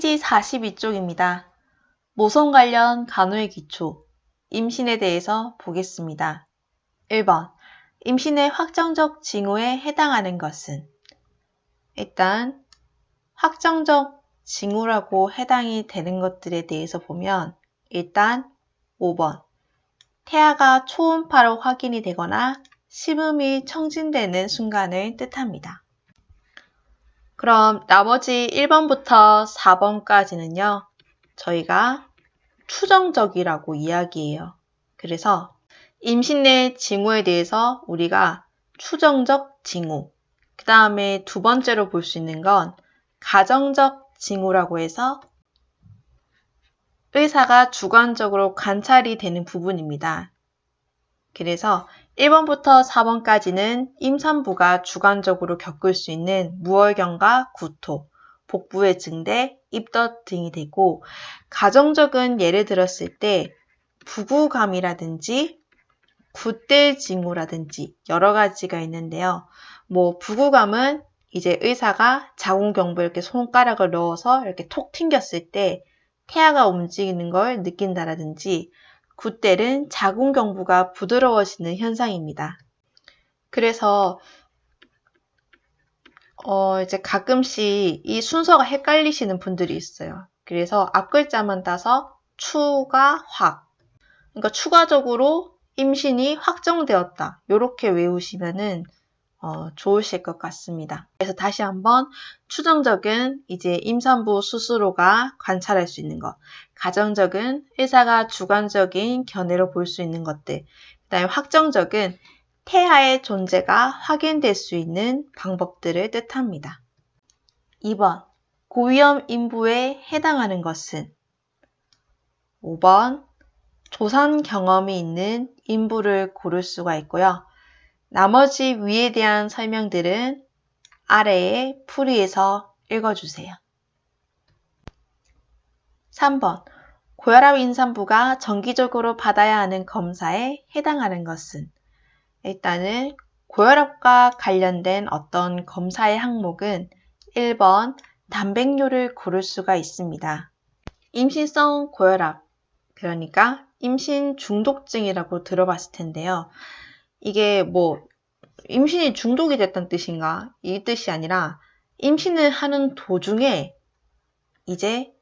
페이지 42쪽입니다. 모성 관련 간호의 기초, 임신에 대해서 보겠습니다. 1번, 임신의 확정적 징후에 해당하는 것은? 일단 확정적 징후라고 해당이 되는 것들에 대해서 보면 일단 5번, 태아가 초음파로 확인이 되거나 심음이 청진되는 순간을 뜻합니다. 그럼 나머지 1번부터 4번까지는요. 저희가 추정적이라고 이야기해요. 그래서 임신 내 징후에 대해서 우리가 추정적 징후, 그 다음에 두 번째로 볼 수 있는 건 가정적 징후라고 해서 의사가 주관적으로 관찰이 되는 부분입니다. 그래서 1번부터 4번까지는 임산부가 주관적으로 겪을 수 있는 무월경과 구토, 복부의 증대, 입덧 등이 되고, 가정적은 예를 들었을 때 부구감이라든지 굿대 징후라든지 여러 가지가 있는데요. 부구감은 이제 의사가 자궁경부에 이렇게 손가락을 넣어서 이렇게 톡 튕겼을 때 태아가 움직이는 걸 느낀다라든지, 굿대는 자궁경부가 부드러워지는 현상입니다. 그래서 이제 가끔씩 이 순서가 헷갈리시는 분들이 있어요. 그래서 앞글자만 따서 추가 확, 그러니까 추가적으로 임신이 확정되었다, 이렇게 외우시면은 좋으실 것 같습니다. 그래서 다시 한번 추정적은 이제 임산부 스스로가 관찰할 수 있는 것, 가정적은 의사가 주관적인 견해로 볼 수 있는 것들, 그 다음에 확정적은 태아의 존재가 확인될 수 있는 방법들을 뜻합니다. 2번, 고위험 인부에 해당하는 것은? 5번, 조산 경험이 있는 인부를 고를 수가 있고요. 나머지 위에 대한 설명들은 아래의 풀이에서 읽어주세요. 3번, 고혈압 임산부가 정기적으로 받아야 하는 검사에 해당하는 것은? 일단은 고혈압과 관련된 어떤 검사의 항목은 1번, 단백뇨를 고를 수가 있습니다. 임신성 고혈압, 그러니까 임신 중독증이라고 들어봤을 텐데요. 이게 임신이 중독이 됐다는 뜻인가? 이 뜻이 아니라 임신을 하는 도중에 이제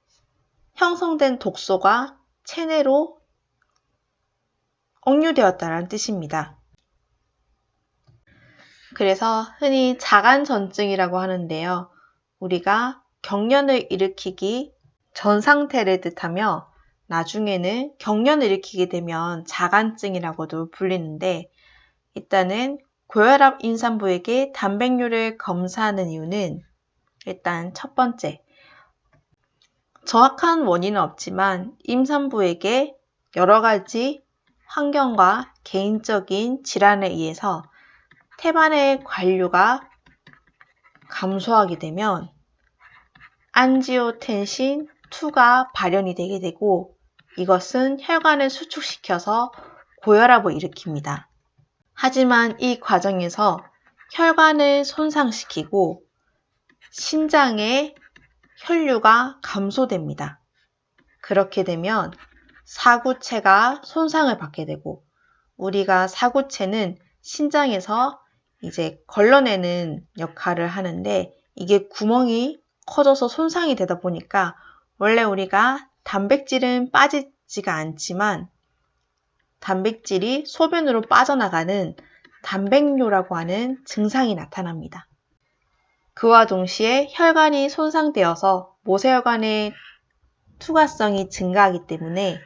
형성된 독소가 체내로 억류되었다는 뜻입니다. 그래서 흔히 자간전증이라고 하는데요. 우리가 경련을 일으키기 전 상태를 뜻하며 나중에는 경련을 일으키게 되면 자간증이라고도 불리는데, 일단은 고혈압 임산부에게 단백뇨를 검사하는 이유는 일단 첫 번째, 정확한 원인은 없지만 임산부에게 여러 가지 환경과 개인적인 질환에 의해서 태반의 관류가 감소하게 되면 안지오텐신 2가 발현이 되게 되고, 이것은 혈관을 수축시켜서 고혈압을 일으킵니다. 하지만 이 과정에서 혈관을 손상시키고 신장의 혈류가 감소됩니다. 그렇게 되면 사구체가 손상을 받게 되고, 우리가 사구체는 신장에서 이제 걸러내는 역할을 하는데, 이게 구멍이 커져서 손상이 되다 보니까 원래 우리가 단백질은 빠지지가 않지만 단백질이 소변으로 빠져나가는 단백뇨라고 하는 증상이 나타납니다. 그와 동시에 혈관이 손상되어서 모세혈관의 투과성이 증가하기 때문에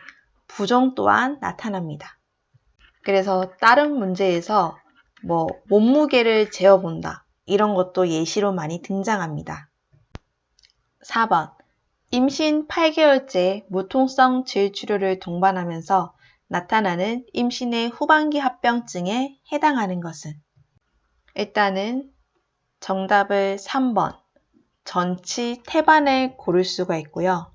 부종 또한 나타납니다. 그래서 다른 문제에서 몸무게를 재어본다, 이런 것도 예시로 많이 등장합니다. 4번, 임신 8개월째 무통성 질주류를 동반하면서 나타나는 임신의 후반기 합병증에 해당하는 것은? 일단은 정답을 3번, 전치 태반을 고를 수가 있고요.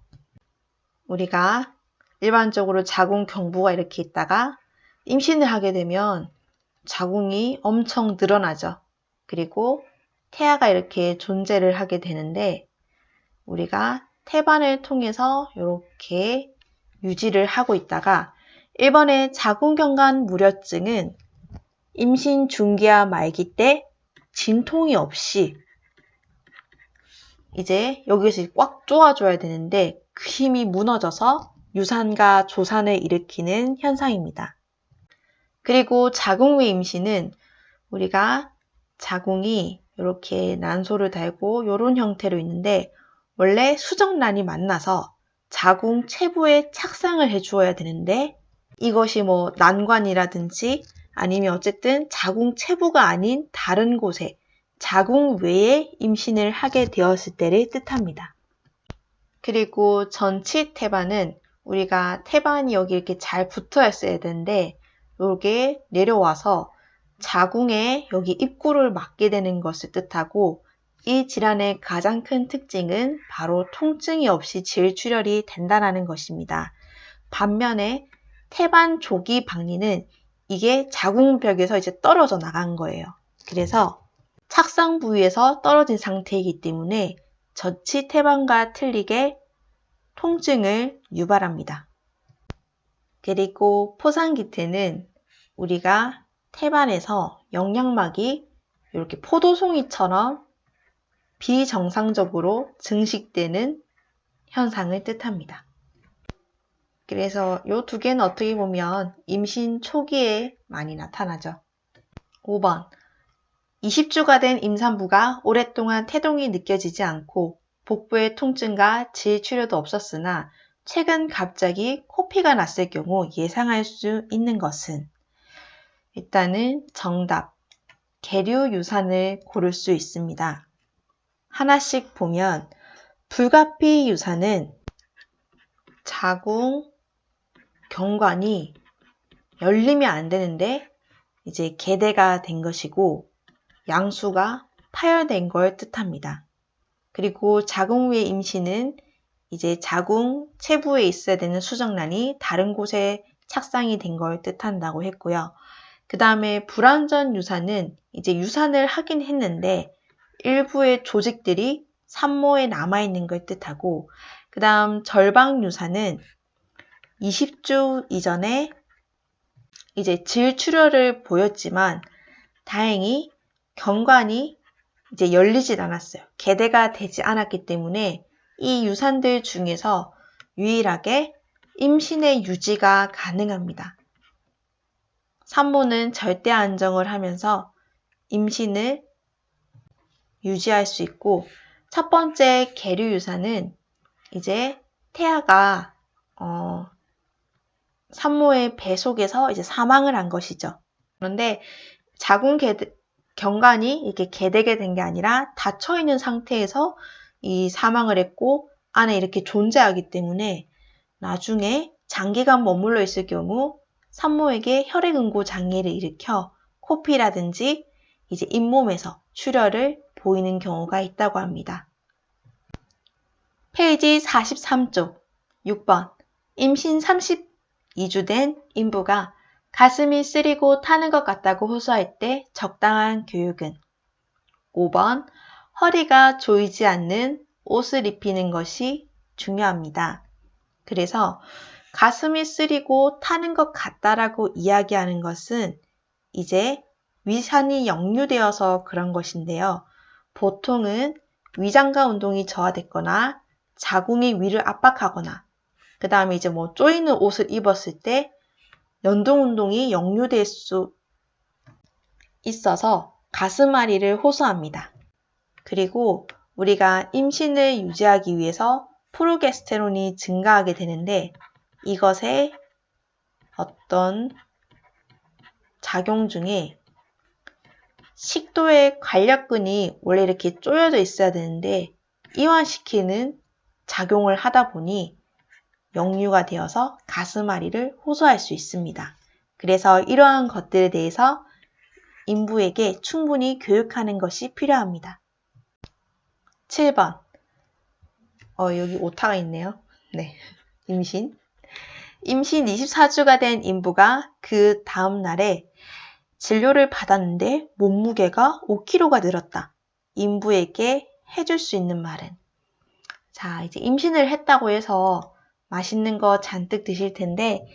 우리가 일반적으로 자궁 경부가 이렇게 있다가 임신을 하게 되면 자궁이 엄청 늘어나죠. 그리고 태아가 이렇게 존재를 하게 되는데, 우리가 태반을 통해서 이렇게 유지를 하고 있다가 1번의 자궁경관 무려증은 임신 중기와 말기 때 진통이 없이 이제 여기서 꽉 조아줘야 되는데 그 힘이 무너져서 유산과 조산을 일으키는 현상입니다. 그리고 자궁 외 임신은 우리가 자궁이 이렇게 난소를 달고 이런 형태로 있는데 원래 수정란이 만나서 자궁 체부에 착상을 해주어야 되는데 이것이 뭐 난관이라든지 아니면 어쨌든 자궁 체부가 아닌 다른 곳에 자궁 외에 임신을 하게 되었을 때를 뜻합니다. 그리고 전치 태반은 우리가 태반이 여기 이렇게 잘 붙어 있어야 되는데 이게 내려와서 자궁에 여기 입구를 막게 되는 것을 뜻하고 이 질환의 가장 큰 특징은 바로 통증이 없이 질출혈이 된다는 것입니다. 반면에 태반 조기 박리는 이게 자궁벽에서 이제 떨어져 나간 거예요. 그래서 착상 부위에서 떨어진 상태이기 때문에 전치 태반과 틀리게 통증을 유발합니다. 그리고 포상기태는 우리가 태반에서 영양막이 이렇게 포도송이처럼 비정상적으로 증식되는 현상을 뜻합니다. 그래서 이 두 개는 어떻게 보면 임신 초기에 많이 나타나죠. 5번 20주가 된 임산부가 오랫동안 태동이 느껴지지 않고 복부의 통증과 질출혈도 없었으나 최근 갑자기 코피가 났을 경우 예상할 수 있는 것은 일단은 정답, 계류 유산을 고를 수 있습니다. 하나씩 보면 불가피 유산은 자궁 경관이 열리면 안 되는데 이제 개대가 된 것이고 양수가 파열된 걸 뜻합니다. 그리고 자궁 외 임신은 이제 자궁 체부에 있어야 되는 수정란이 다른 곳에 착상이 된 걸 뜻한다고 했고요. 그 다음에 불완전 유산은 이제 유산을 하긴 했는데 일부의 조직들이 산모에 남아있는 걸 뜻하고 그 다음 절방 유산은 20주 이전에 이제 질출혈을 보였지만 다행히 경관이 이제 열리질 않았어요. 개대가 되지 않았기 때문에 이 유산들 중에서 유일하게 임신의 유지가 가능합니다. 산모는 절대 안정을 하면서 임신을 유지할 수 있고 첫 번째 계류 유산은 이제 태아가 산모의 배 속에서 이제 사망을 한 것이죠. 그런데 자궁 경관이 이렇게 개되게 된 게 아니라 닫혀 있는 상태에서 이 사망을 했고 안에 이렇게 존재하기 때문에 나중에 장기간 머물러 있을 경우 산모에게 혈액응고 장애를 일으켜 코피라든지 이제 잇몸에서 출혈을 보이는 경우가 있다고 합니다. 페이지 43쪽 6번 임신 32주 된 인부가 가슴이 쓰리고 타는 것 같다고 호소할 때 적당한 교육은 5번 허리가 조이지 않는 옷을 입히는 것이 중요합니다. 그래서 가슴이 쓰리고 타는 것 같다라고 이야기하는 것은 이제 위산이 역류되어서 그런 것인데요. 보통은 위장관 운동이 저하됐거나 자궁이 위를 압박하거나 그 다음에 이제 뭐 조이는 옷을 입었을 때 연동 운동이 역류될 수 있어서 가슴앓이를 호소합니다. 그리고 우리가 임신을 유지하기 위해서 프로게스테론이 증가하게 되는데 이것의 어떤 작용 중에 식도의 관략근이 원래 이렇게 쪼여져 있어야 되는데 이완시키는 작용을 하다 보니 역류가 되어서 가슴앓이를 호소할 수 있습니다. 그래서 이러한 것들에 대해서 인부에게 충분히 교육하는 것이 필요합니다. 7번 여기 오타가 있네요. 네, 임신 24주가 된 인부가 그 다음 날에 진료를 받았는데 몸무게가 5kg가 늘었다. 인부에게 해줄 수 있는 말은 자, 이제 임신을 했다고 해서 맛있는 거 잔뜩 드실 텐데,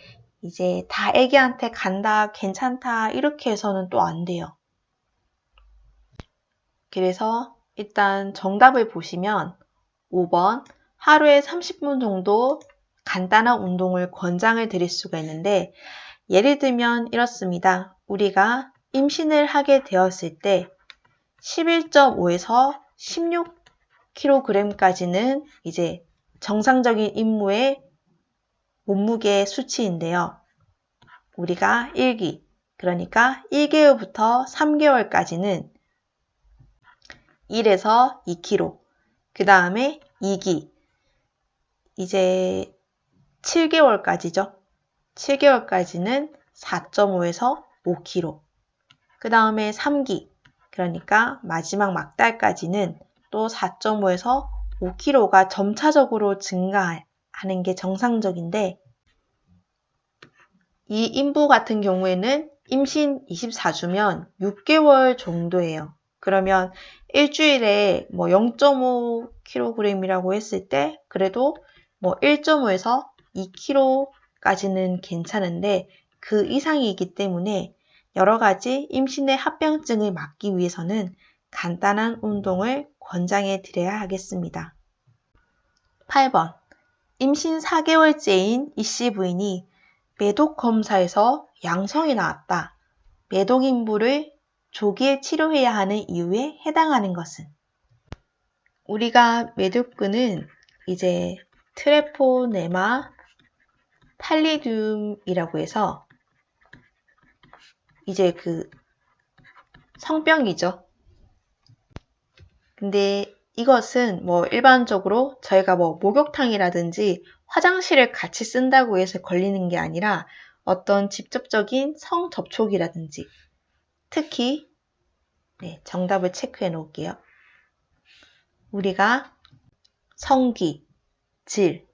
이제 다 애기한테 간다, 괜찮다, 이렇게 해서는 또 안 돼요. 그래서 일단 정답을 보시면 5번, 하루에 30분 정도 간단한 운동을 권장을 드릴 수가 있는데, 예를 들면 이렇습니다. 우리가 임신을 하게 되었을 때 11.5에서 16kg까지는 이제 정상적인 인무의 몸무게 수치인데요. 우리가 1기, 그러니까 1개월부터 3개월까지는 1에서 2kg, 그 다음에 2기, 이제 7개월까지죠. 7개월까지는 4.5에서 5kg, 그 다음에 3기, 그러니까 마지막 막달까지는 또 4.5에서 5kg가 점차적으로 증가하는 게 정상적인데, 이 인부 같은 경우에는 임신 24주면 6개월 정도예요. 그러면 일주일에 뭐 0.5kg이라고 했을 때 그래도 뭐 1.5에서 2kg까지는 괜찮은데 그 이상이기 때문에 여러 가지 임신의 합병증을 막기 위해서는 간단한 운동을 권장해 드려야 하겠습니다. 8번. 임신 4개월째인 이씨 부인이 매독 검사에서 양성이 나왔다. 매독 인부를 조기에 치료해야 하는 이유에 해당하는 것은? 우리가 매독근은 이제 트레포네마 팔리듐이라고 해서 이제 그 성병이죠. 근데 이것은 뭐 일반적으로 저희가 뭐 목욕탕이라든지 화장실을 같이 쓴다고 해서 걸리는 게 아니라 어떤 직접적인 성 접촉이라든지 특히 정답을 체크해 놓을게요. 우리가 성기, 질,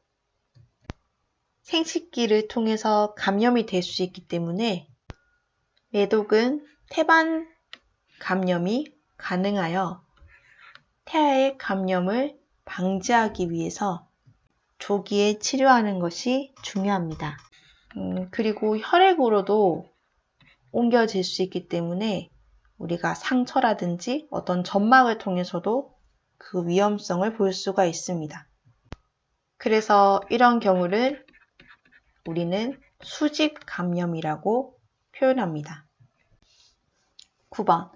생식기를 통해서 감염이 될 수 있기 때문에 매독은 태반 감염이 가능하여 태아의 감염을 방지하기 위해서 조기에 치료하는 것이 중요합니다. 그리고 혈액으로도 옮겨질 수 있기 때문에 우리가 상처라든지 어떤 점막을 통해서도 그 위험성을 볼 수가 있습니다. 그래서 이런 경우를 우리는 수직 감염이라고 표현합니다. 9번.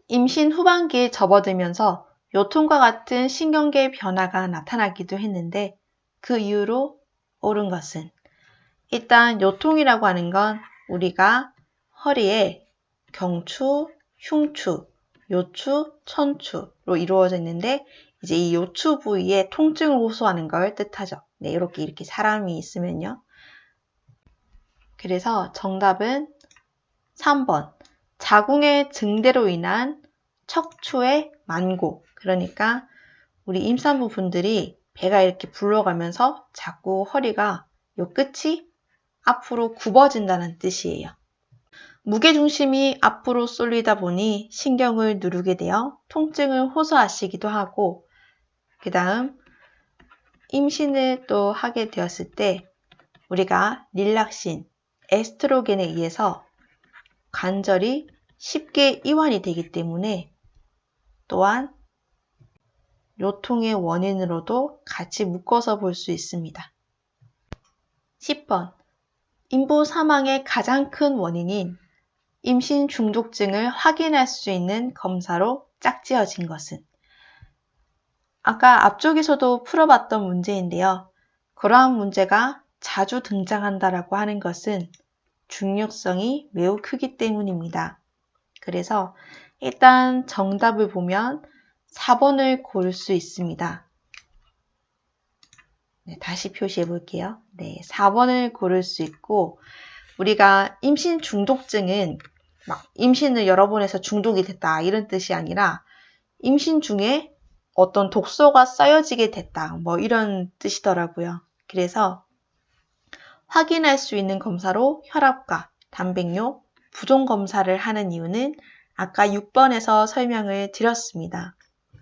임신 후반기에 접어들면서 요통과 같은 신경계 변화가 나타나기도 했는데 그 이유로 옳은 것은? 일단 요통이라고 하는 건 우리가 허리에 경추, 흉추, 요추, 천추로 이루어져 있는데 이제 이 요추 부위에 통증을 호소하는 걸 뜻하죠. 네, 이렇게 사람이 있으면요. 그래서 정답은 3번. 자궁의 증대로 인한 척추의 만고. 그러니까 우리 임산부 분들이 배가 이렇게 불러가면서 자꾸 허리가 요 끝이 앞으로 굽어진다는 뜻이에요. 무게중심이 앞으로 쏠리다 보니 신경을 누르게 되어 통증을 호소하시기도 하고, 그 다음 임신을 또 하게 되었을 때 우리가 릴락신, 에스트로겐에 의해서 관절이 쉽게 이완이 되기 때문에 또한 요통의 원인으로도 같이 묶어서 볼 수 있습니다. 10번. 인부 사망의 가장 큰 원인인 임신 중독증을 확인할 수 있는 검사로 짝지어진 것은? 아까 앞쪽에서도 풀어봤던 문제인데요. 그러한 문제가 자주 등장한다라고 하는 것은 중력성이 매우 크기 때문입니다. 그래서 일단 정답을 보면 4번을 고를 수 있습니다. 다시 표시해 볼게요. 4번을 고를 수 있고, 우리가 임신 중독증은 막 임신을 여러 번 해서 중독이 됐다 이런 뜻이 아니라 임신 중에 어떤 독소가 쌓여지게 됐다 뭐 이런 뜻이더라고요. 그래서 확인할 수 있는 검사로 혈압과 단백뇨, 부종 검사를 하는 이유는 아까 6번에서 설명을 드렸습니다.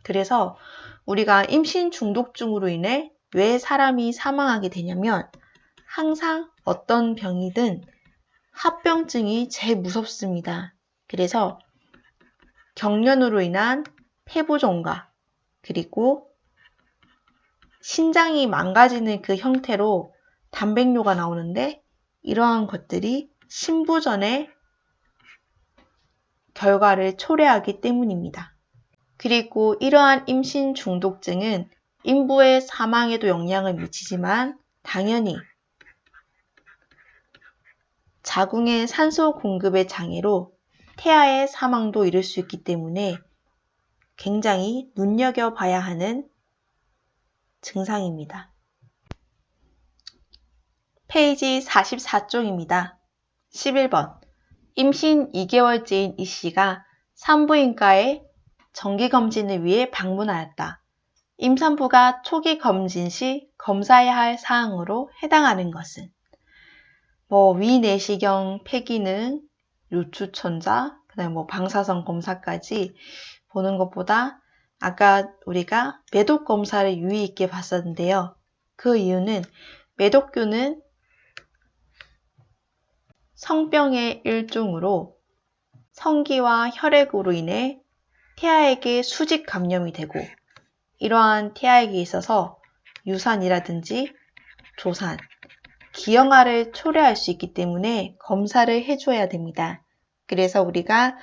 그래서 우리가 임신 중독증으로 인해 왜 사람이 사망하게 되냐면 항상 어떤 병이든 합병증이 제일 무섭습니다. 그래서 경련으로 인한 폐부종가 그리고 신장이 망가지는 그 형태로 단백뇨가 나오는데 이러한 것들이 신부전의 결과를 초래하기 때문입니다. 그리고 이러한 임신 중독증은 인부의 사망에도 영향을 미치지만 당연히 자궁의 산소 공급의 장애로 태아의 사망도 이를 수 있기 때문에 굉장히 눈여겨봐야 하는 증상입니다. 페이지 44쪽입니다. 11번 임신 2개월째인 이 씨가 산부인과에 정기검진을 위해 방문하였다. 임산부가 초기 검진 시 검사해야 할 사항으로 해당하는 것은 위내시경, 폐기능, 요추천자, 그다음에 방사선 검사까지 보는 것보다 아까 우리가 매독 검사를 유의 있게 봤었는데요. 그 이유는 매독균은 성병의 일종으로 성기와 혈액으로 인해 태아에게 수직 감염이 되고 이러한 태아에게 있어서 유산이라든지 조산, 기형아를 초래할 수 있기 때문에 검사를 해줘야 됩니다. 그래서 우리가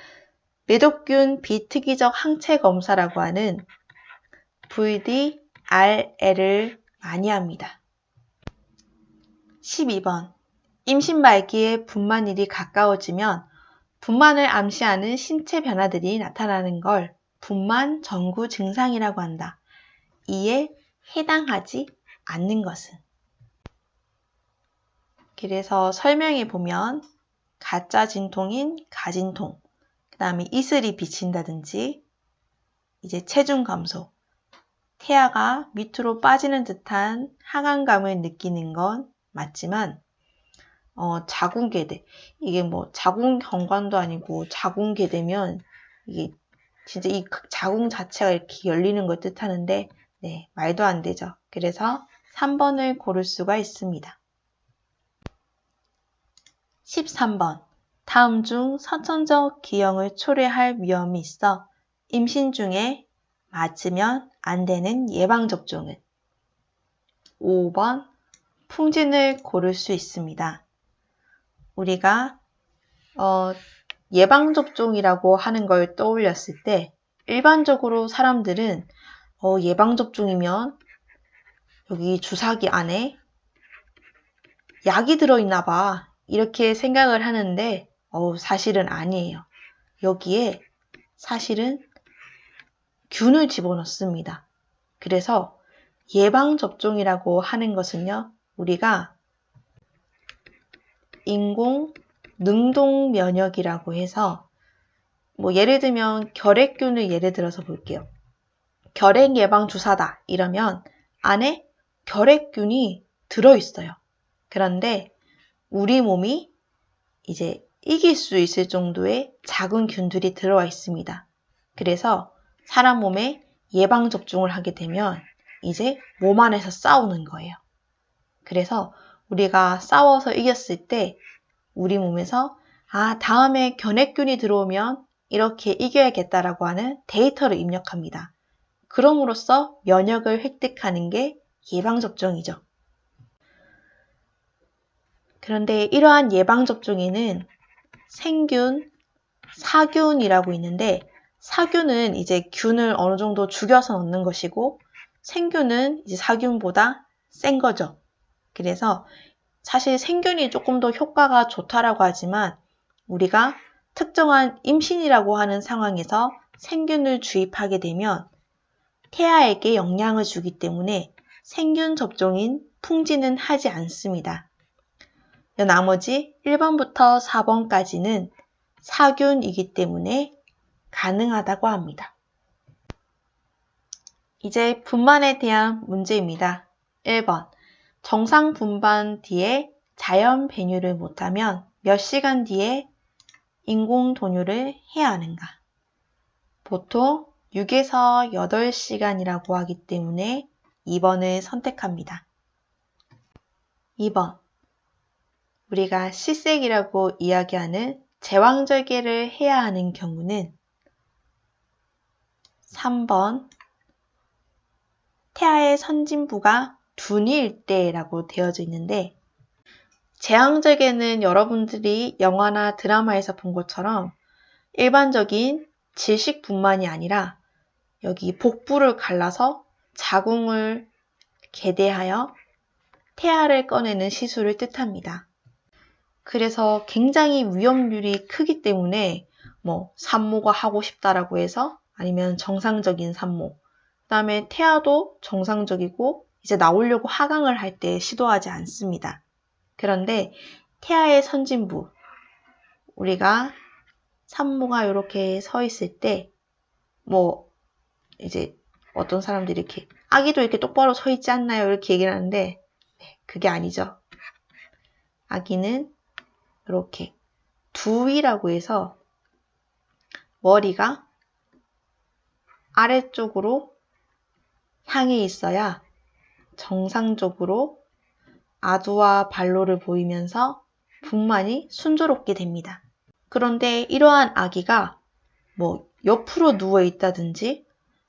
매독균 비특이적 항체 검사라고 하는 VDRL을 많이 합니다. 12번 임신 말기에 분만일이 가까워지면 분만을 암시하는 신체 변화들이 나타나는 걸 분만 전구 증상이라고 한다. 이에 해당하지 않는 것은 그래서 설명해 보면 가짜 진통인 가진통, 그 다음에 이슬이 비친다든지 이제 체중 감소, 태아가 밑으로 빠지는 듯한 하강감을 느끼는 건 맞지만 자궁계대, 이게 자궁경관도 아니고 자궁계대면 이게 진짜 이 자궁 자체가 이렇게 열리는 걸 뜻하는데 네, 말도 안 되죠. 그래서 3번을 고를 수가 있습니다. 13번 다음 중 선천적 기형을 초래할 위험이 있어 임신 중에 맞으면 안 되는 예방접종은 5번 풍진을 고를 수 있습니다. 우리가 예방접종이라고 하는 걸 떠올렸을 때 일반적으로 사람들은 예방접종이면 여기 주사기 안에 약이 들어있나 봐 이렇게 생각을 하는데 사실은 아니에요. 여기에 사실은 균을 집어넣습니다. 그래서 예방접종이라고 하는 것은요. 우리가 인공 능동 면역이라고 해서 예를 들면 결핵균을 예를 들어서 볼게요. 결핵 예방 주사다 이러면 안에 결핵균이 들어있어요. 그런데 우리 몸이 이제 이길 수 있을 정도의 작은 균들이 들어와 있습니다. 그래서 사람 몸에 예방접종을 하게 되면 이제 몸 안에서 싸우는 거예요. 그래서 우리가 싸워서 이겼을 때 우리 몸에서 다음에 결핵균이 들어오면 이렇게 이겨야겠다라고 하는 데이터를 입력합니다. 그럼으로써 면역을 획득하는 게 예방접종이죠. 그런데 이러한 예방접종에는 생균, 사균이라고 있는데 사균은 이제 균을 어느 정도 죽여서 넣는 것이고 생균은 이제 사균보다 센 거죠. 그래서 사실 생균이 조금 더 효과가 좋다라고 하지만 우리가 특정한 임신이라고 하는 상황에서 생균을 주입하게 되면 태아에게 영향을 주기 때문에 생균 접종인 풍진은 하지 않습니다. 나머지 1번부터 4번까지는 사균이기 때문에 가능하다고 합니다. 이제 분만에 대한 문제입니다. 1번 정상 분만 뒤에 자연 배뇨를 못하면 몇 시간 뒤에 인공 도뇨를 해야 하는가? 보통 6에서 8시간이라고 하기 때문에 2번을 선택합니다. 2번. 우리가 시색이라고 이야기하는 제왕절개를 해야 하는 경우는 3번. 태아의 선진부가 둔일 때라고 되어져 있는데, 제왕절개는 여러분들이 영화나 드라마에서 본 것처럼 일반적인 질식뿐만이 아니라 여기 복부를 갈라서 자궁을 개대하여 태아를 꺼내는 시술을 뜻합니다. 그래서 굉장히 위험률이 크기 때문에 산모가 하고 싶다라고 해서 아니면 정상적인 산모, 그 다음에 태아도 정상적이고 이제 나오려고 하강을 할 때 시도하지 않습니다. 그런데 태아의 선진부, 우리가 산모가 이렇게 서 있을 때 이제 어떤 사람들이 이렇게 아기도 이렇게 똑바로 서 있지 않나요? 이렇게 얘기를 하는데 그게 아니죠. 아기는 이렇게 두위라고 해서 머리가 아래쪽으로 향해 있어야 정상적으로 아두와 발로를 보이면서 분만이 순조롭게 됩니다. 그런데 이러한 아기가 옆으로 누워 있다든지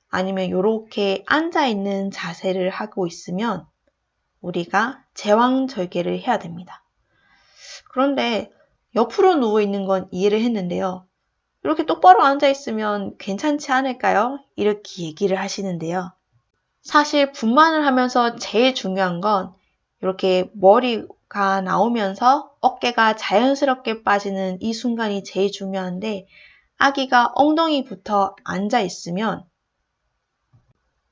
아니면 이렇게 앉아있는 자세를 하고 있으면 우리가 제왕절개를 해야 됩니다. 그런데 옆으로 누워있는 건 이해를 했는데요. 이렇게 똑바로 앉아있으면 괜찮지 않을까요? 이렇게 얘기를 하시는데요. 사실 분만을 하면서 제일 중요한 건 이렇게 머리가 나오면서 어깨가 자연스럽게 빠지는 이 순간이 제일 중요한데, 아기가 엉덩이부터 앉아있으면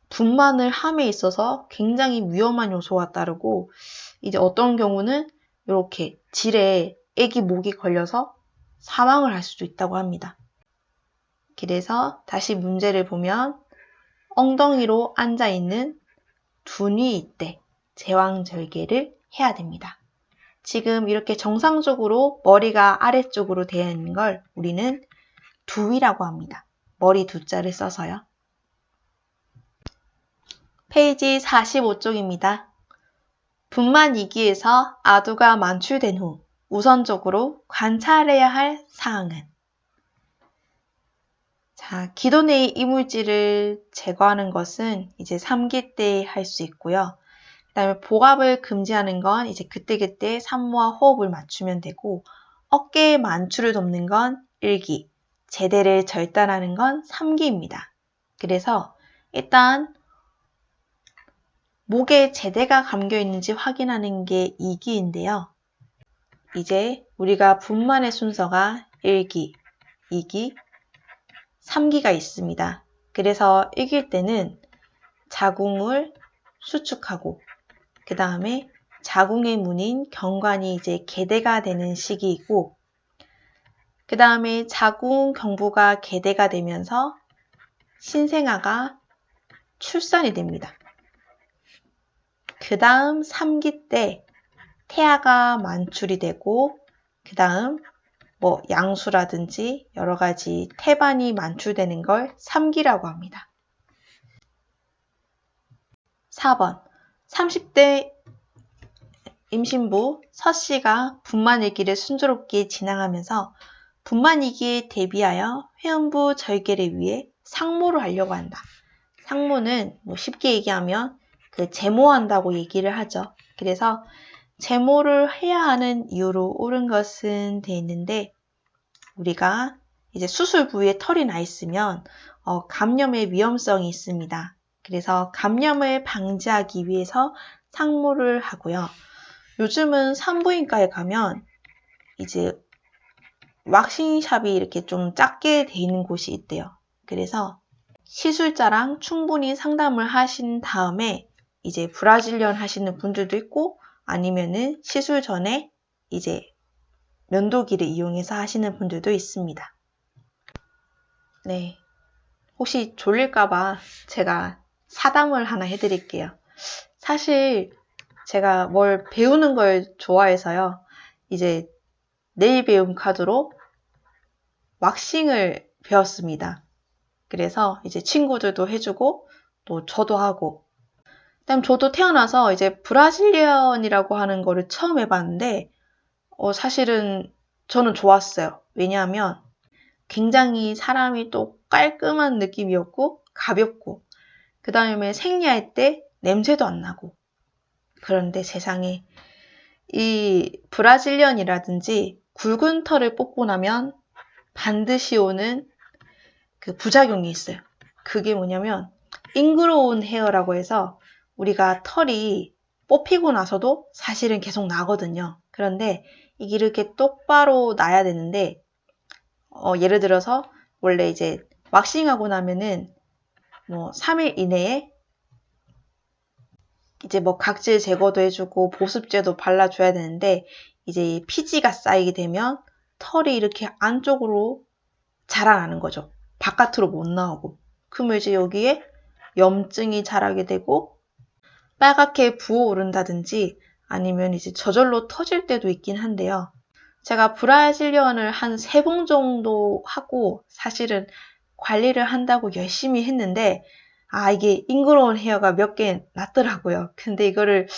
분만을 함에 있어서 굉장히 위험한 요소가 따르고, 이제 어떤 경우는 이렇게 질에 아기 목이 걸려서 사망을 할 수도 있다고 합니다. 그래서 다시 문제를 보면 엉덩이로 앉아있는 둔위일 때 제왕절개를 해야 됩니다. 지금 이렇게 정상적으로 머리가 아래쪽으로 되어 있는 걸 우리는 두위라고 합니다. 머리 두자를 써서요. 페이지 45쪽입니다. 분만 2기에서 아두가 만출된 후 우선적으로 관찰해야 할 사항은, 기도 내의 이물질을 제거하는 것은 이제 3기 때 할 수 있고요. 그 다음에 복압을 금지하는 건 이제 그때그때 산모와 호흡을 맞추면 되고, 어깨에 만출을 돕는 건 1기, 제대를 절단하는 건 3기입니다. 그래서 일단 목에 제대가 감겨 있는지 확인하는 게 2기인데요. 이제 우리가 분만의 순서가 1기, 2기, 3기가 있습니다. 그래서 1기 때는 자궁을 수축하고 그 다음에 자궁의 문인 경관이 이제 개대가 되는 시기이고, 그 다음에 자궁 경부가 개대가 되면서 신생아가 출산이 됩니다. 그 다음 3기 때 태아가 만출이 되고, 그 다음 양수라든지 여러 가지 태반이 만출되는 걸 3기라고 합니다. 4번. 30대 임신부 서씨가 분만 1기를 순조롭게 진행하면서 분만 2기에 대비하여 회음부 절개를 위해 상모를 하려고 한다. 상모는 쉽게 얘기하면 제모한다고 얘기를 하죠. 그래서 제모를 해야 하는 이유로 옳은 것은 돼 있는데, 우리가 이제 수술 부위에 털이 나 있으면 감염의 위험성이 있습니다. 그래서 감염을 방지하기 위해서 상모를 하고요. 요즘은 산부인과에 가면 이제 왁싱샵이 이렇게 좀 작게 돼 있는 곳이 있대요. 그래서 시술자랑 충분히 상담을 하신 다음에 이제 브라질리언 하시는 분들도 있고, 아니면은 시술 전에 이제 면도기를 이용해서 하시는 분들도 있습니다. 네. 혹시 졸릴까봐 제가 사담을 하나 해드릴게요. 사실 제가 뭘 배우는 걸 좋아해서요. 이제 네일 배움 카드로 왁싱을 배웠습니다. 그래서 이제 친구들도 해주고 또 저도 하고. 그다음 저도 태어나서 이제 브라질리언이라고 하는 거를 처음 해봤는데 사실은 저는 좋았어요. 왜냐하면 굉장히 사람이 또 깔끔한 느낌이었고 가볍고 그 다음에 생리할 때 냄새도 안 나고. 그런데 세상에 이 브라질리언이라든지 굵은 털을 뽑고 나면 반드시 오는 그 부작용이 있어요. 그게 뭐냐면 잉그로운 헤어라고 해서 우리가 털이 뽑히고 나서도 사실은 계속 나거든요. 그런데 이게 이렇게 똑바로 나야 되는데 예를 들어서 원래 이제 왁싱하고 나면은 뭐 3일 이내에 이제 뭐 각질 제거도 해주고 보습제도 발라줘야 되는데 이제 피지가 쌓이게 되면 털이 이렇게 안쪽으로 자라나는 거죠. 바깥으로 못 나오고. 그러면 이제 여기에 염증이 자라게 되고 빨갛게 부어오른다든지 아니면 이제 저절로 터질 때도 있긴 한데요. 제가 브라질리언을 한 3번 정도 하고 사실은 관리를 한다고 열심히 했는데 이게 잉그러운 헤어가 몇 개 났더라고요. 근데 이거를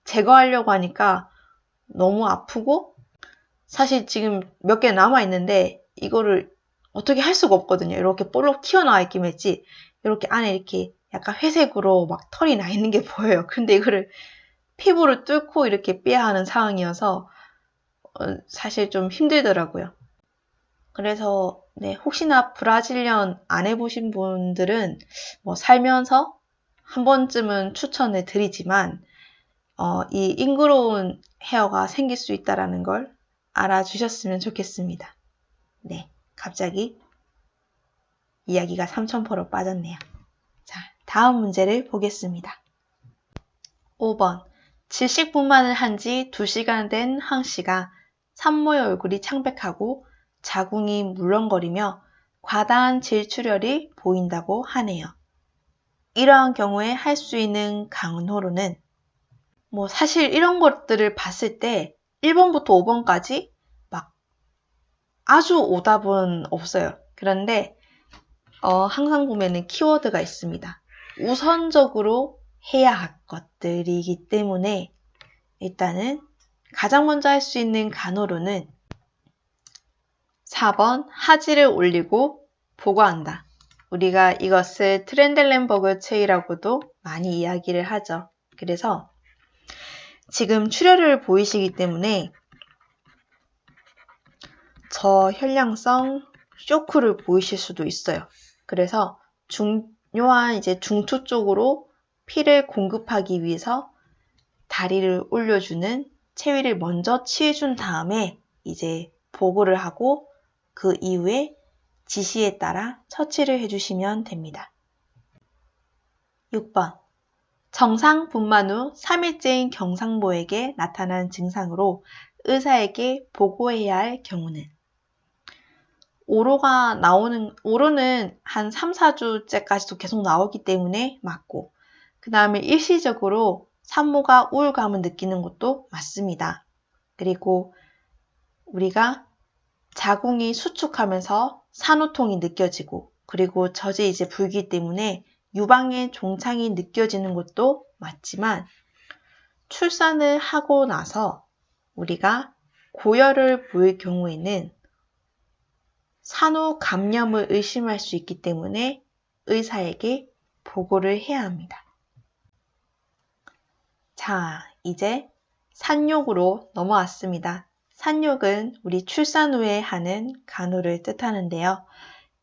제거하려고 하니까 너무 아프고 사실 지금 몇 개 남아있는데 이거를 어떻게 할 수가 없거든요. 이렇게 볼록 튀어나와 있긴 했지 이렇게 안에 이렇게 약간 회색으로 막 털이 나 있는 게 보여요. 근데 이거를 피부를 뚫고 이렇게 빼야 하는 상황이어서 사실 좀 힘들더라고요. 그래서 네, 혹시나 브라질리언 안 해보신 분들은 뭐 살면서 한 번쯤은 추천을 드리지만 이 잉그로운 헤어가 생길 수 있다는 걸 알아주셨으면 좋겠습니다. 네, 갑자기 이야기가 삼천포로 빠졌네요. 자, 다음 문제를 보겠습니다. 5번. 질식 분만을 한 지 2시간 된 황씨가 산모의 얼굴이 창백하고 자궁이 물렁거리며 과다한 질출혈이 보인다고 하네요. 이러한 경우에 할 수 있는 간호로는 사실 이런 것들을 봤을 때 1번부터 5번까지 막 아주 오답은 없어요. 그런데 항상 보면은 키워드가 있습니다. 우선적으로 해야 할 것들이기 때문에 일단은 가장 먼저 할 수 있는 간호로는 4번 하지를 올리고 보고한다. 우리가 이것을 트렌델렌버그 체이라고도 많이 이야기를 하죠. 그래서 지금 출혈을 보이시기 때문에 저혈량성 쇼크를 보이실 수도 있어요. 그래서 중요한 이제 중투 쪽으로 피를 공급하기 위해서 다리를 올려주는 체위를 먼저 취해준 다음에 이제 보고를 하고 그 이후에 지시에 따라 처치를 해주시면 됩니다. 6번. 정상 분만 후 3일째인 경상모에게 나타난 증상으로 의사에게 보고해야 할 경우는 오로는 한 3, 4주째까지도 계속 나오기 때문에 맞고 그 다음에 일시적으로 산모가 우울감을 느끼는 것도 맞습니다. 그리고 우리가 자궁이 수축하면서 산후통이 느껴지고 그리고 젖이 이제 불기 때문에 유방의 종창이 느껴지는 것도 맞지만 출산을 하고 나서 우리가 고열을 보일 경우에는 산후 감염을 의심할 수 있기 때문에 의사에게 보고를 해야 합니다. 자, 이제 산욕으로 넘어왔습니다. 산욕은 우리 출산 후에 하는 간호를 뜻하는데요.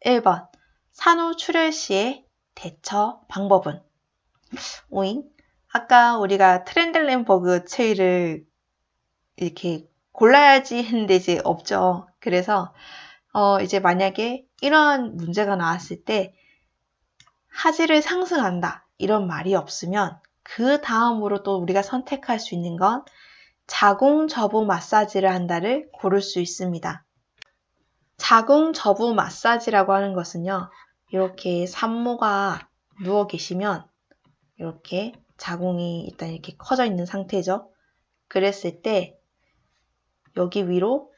1번, 산후 출혈 시의 대처 방법은? 오잉? 아까 우리가 트렌델렌버그 체이를 이렇게 골라야지 했는데 이제 없죠. 그래서 이제 만약에 이러한 문제가 나왔을 때 하지를 상승한다 이런 말이 없으면 그 다음으로 또 우리가 선택할 수 있는 건 자궁 저부 마사지를 한다를 고를 수 있습니다. 자궁 저부 마사지라고 하는 것은요. 이렇게 산모가 누워 계시면 이렇게 자궁이 일단 이렇게 커져 있는 상태죠. 그랬을 때 여기 위로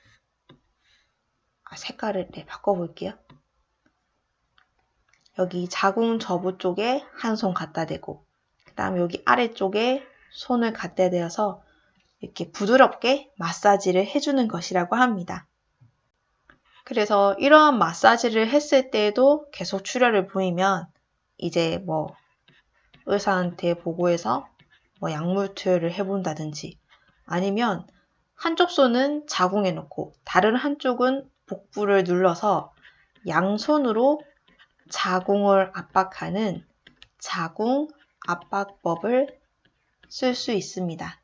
색깔을 바꿔볼게요. 여기 자궁 저부 쪽에 한 손 갖다 대고, 그 다음에 여기 아래쪽에 손을 갖다 대어서 이렇게 부드럽게 마사지를 해주는 것이라고 합니다. 그래서 이러한 마사지를 했을 때에도 계속 출혈을 보이면 이제 뭐 의사한테 보고해서 뭐 약물 투여를 해본다든지, 아니면 한쪽 손은 자궁에 놓고 다른 한쪽은 복부를 눌러서 양손으로 자궁을 압박하는 자궁 압박법을 쓸 수 있습니다.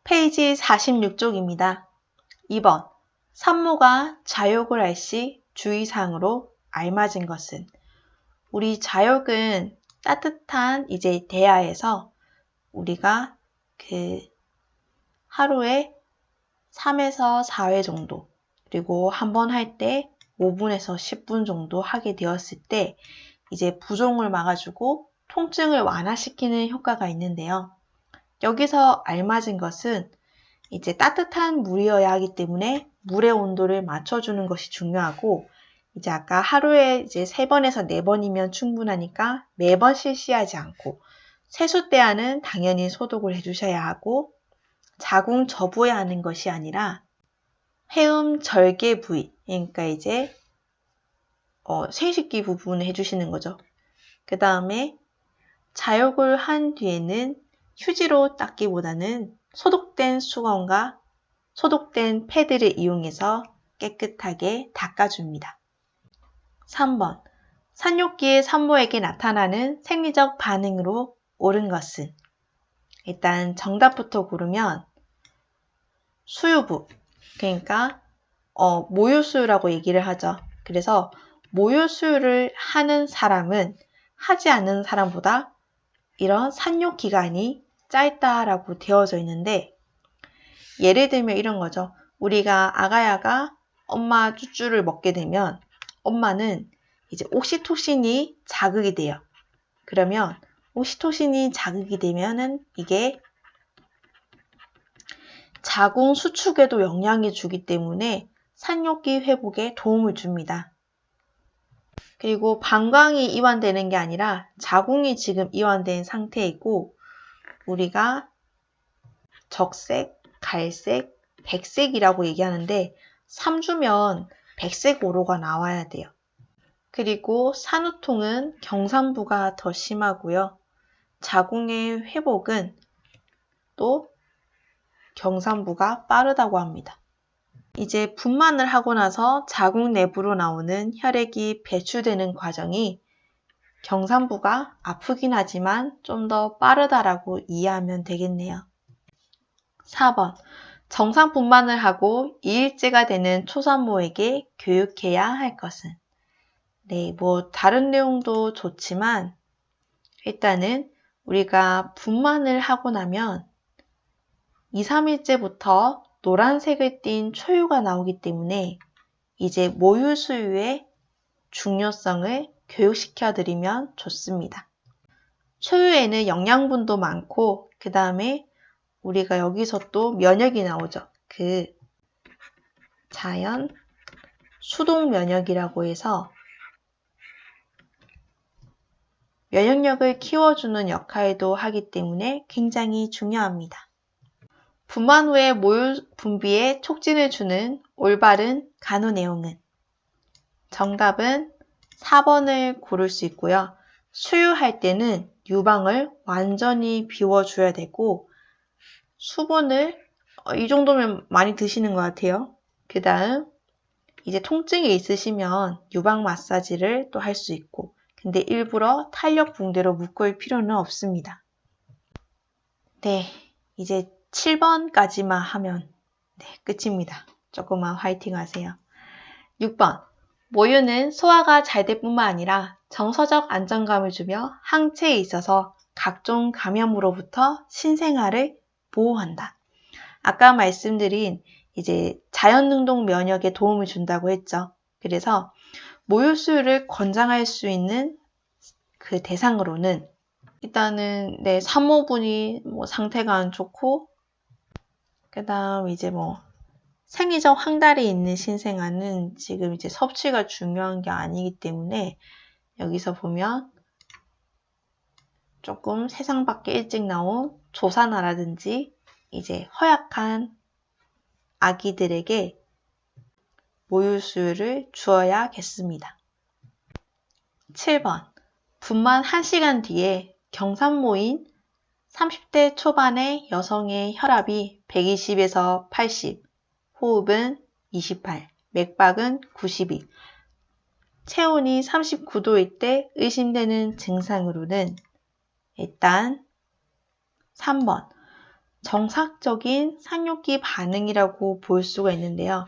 페이지 46쪽입니다. 2번. 산모가 자욕을 할 시 주의사항으로 알맞은 것은, 우리 자욕은 따뜻한 이제 대야에서 우리가 하루에 3에서 4회 정도, 그리고 한 번 할 때 5분에서 10분 정도 하게 되었을 때 이제 부종을 막아주고 통증을 완화시키는 효과가 있는데요. 여기서 알맞은 것은 이제 따뜻한 물이어야 하기 때문에 물의 온도를 맞춰주는 것이 중요하고, 이제 아까 하루에 이제 3번에서 4번이면 충분하니까 매번 실시하지 않고, 세숫대야는 당연히 소독을 해주셔야 하고, 자궁 저부에 하는 것이 아니라 회음 절개 부위, 그러니까 이제 생식기 부분을 해주시는 거죠. 그 다음에 자욕을 한 뒤에는 휴지로 닦기보다는 소독된 수건과 소독된 패드를 이용해서 깨끗하게 닦아줍니다. 3번. 산욕기의 산모에게 나타나는 생리적 반응으로 옳은 것은, 일단 정답부터 고르면 수유부, 그러니까 모유수유라고 얘기를 하죠. 그래서 모유수유를 하는 사람은 하지 않는 사람보다 이런 산욕 기간이 짧다라고 되어져 있는데, 예를 들면 이런 거죠. 우리가 아가야가 엄마 쭈쭈를 먹게 되면 엄마는 이제 옥시토신이 자극이 돼요. 그러면 옥시토신이 자극이 되면은 이게 자궁 수축에도 영향을 주기 때문에 산욕기 회복에 도움을 줍니다. 그리고 방광이 이완되는 게 아니라 자궁이 지금 이완된 상태이고, 우리가 적색, 갈색, 백색이라고 얘기하는데 3주면 백색 오로가 나와야 돼요. 그리고 산후통은 경산부가 더 심하고요. 자궁의 회복은 또 경산부가 빠르다고 합니다. 이제 분만을 하고 나서 자궁 내부로 나오는 혈액이 배출되는 과정이 경산부가 아프긴 하지만 좀 더 빠르다라고 이해하면 되겠네요. 4번. 정상 분만을 하고 2일째가 되는 초산모에게 교육해야 할 것은, 네, 뭐 다른 내용도 좋지만 일단은 우리가 분만을 하고 나면 2, 3일째부터 노란색을 띤 초유가 나오기 때문에 이제 모유수유의 중요성을 교육시켜 드리면 좋습니다. 초유에는 영양분도 많고, 그 다음에 우리가 여기서 또 면역이 나오죠. 자연 수동 면역이라고 해서 면역력을 키워주는 역할도 하기 때문에 굉장히 중요합니다. 분만 후에 모유 분비에 촉진을 주는 올바른 간호 내용은, 정답은 4번을 고를 수 있고요. 수유할 때는 유방을 완전히 비워줘야 되고, 수분을 이 정도면 많이 드시는 것 같아요. 그 다음 이제 통증이 있으시면 유방 마사지를 또 할 수 있고, 근데 일부러 탄력 붕대로 묶을 필요는 없습니다. 네, 이제 7번까지만 하면 끝입니다. 조금만 화이팅 하세요. 6번. 모유는 소화가 잘 될 뿐만 아니라 정서적 안정감을 주며 항체에 있어서 각종 감염으로부터 신생아를 보호한다. 아까 말씀드린 이제 자연능동 면역에 도움을 준다고 했죠. 그래서 모유수유를 권장할 수 있는 그 대상으로는 일단은 산모분이 상태가 안 좋고, 그 다음 이제 생리적 황달이 있는 신생아는 지금 이제 섭취가 중요한 게 아니기 때문에 여기서 보면 조금 세상 밖에 일찍 나온 조산아라든지 이제 허약한 아기들에게 모유수유를 주어야겠습니다. 7번. 분만 1시간 뒤에 경산모인 30대 초반의 여성의 혈압이 120에서 80, 호흡은 28, 맥박은 92, 체온이 39도일 때 의심되는 증상으로는 일단 3번. 정상적인 상뇨기 반응이라고 볼 수가 있는데요.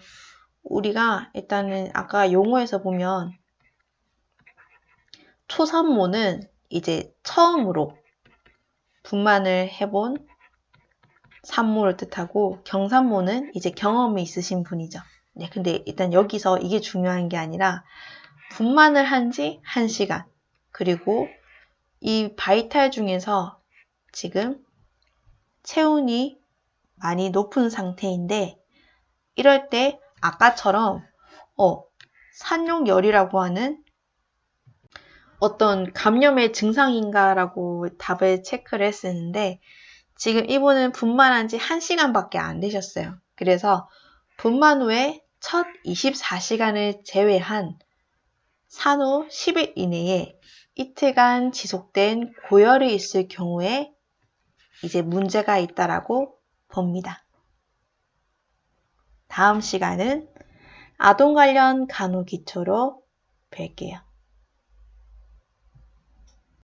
우리가 일단은 아까 용어에서 보면 초산모는 이제 처음으로 분만을 해본 산모를 뜻하고 경산모는 이제 경험이 있으신 분이죠. 네, 근데 일단 여기서 이게 중요한 게 아니라 분만을 한 지 1시간 그리고 이 바이탈 중에서 지금 체온이 많이 높은 상태인데 이럴 때 아까처럼 산용열이라고 하는 어떤 감염의 증상인가라고 답을 체크를 했었는데 지금 이분은 분만한 지 1시간밖에 안 되셨어요. 그래서 분만 후에 첫 24시간을 제외한 산후 10일 이내에 이틀간 지속된 고열이 있을 경우에 이제 문제가 있다라고 봅니다. 다음 시간은 아동 관련 간호 기초로 뵐게요.